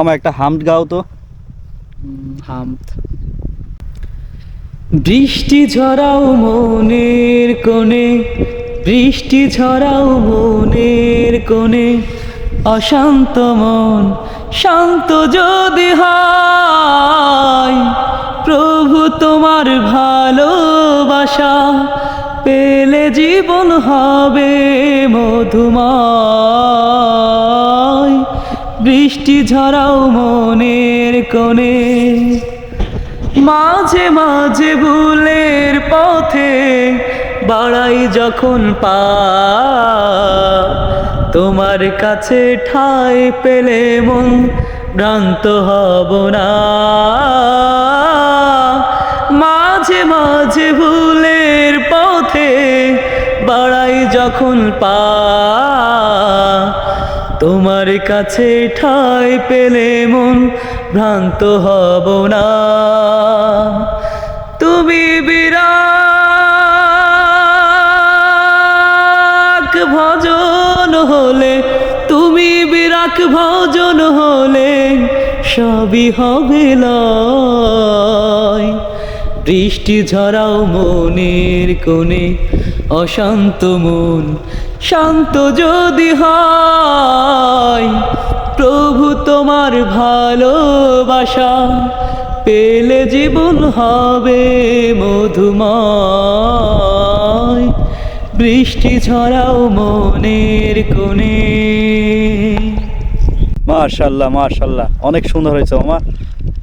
মামা একটা হামদ গাও তো। হামদ। বৃষ্টি ঝরাও মনের কোণে, বৃষ্টি ঝরাও মনের কোণে, অশান্ত মন শান্ত যদি হয়, প্রভু তোমার ভালোবাসা পেলে জীবন হবে মধুময়। বৃষ্টি ঝরাও মনের কোণে, মাঝে মাঝে ভুলের পথে বাড়াই যখন পা, তোমার কাছে ঠাঁই পেলে মন ভ্রান্ত হব না। মাঝে মাঝে ভুলের পথে বাড়াই যখন পা, তোমার কাছে ঠাঁই পেলে মন ভ্রান্ত হব না। তুমি বিরাগ ভজন হলে, তুমি বিরাগ ভজন হলে সবই হবে লয়। বৃষ্টি ঝরাও মনের কোণে, অশান্ত মন শান্ত যদি হয়, প্রভু তোমার ভালোবাসা পেলে জীবন হবে মধুময়। বৃষ্টি ঝরাও মনের কোণে। মাশাআল্লাহ মাশাআল্লাহ, অনেক সুন্দর হয়েছে মামা।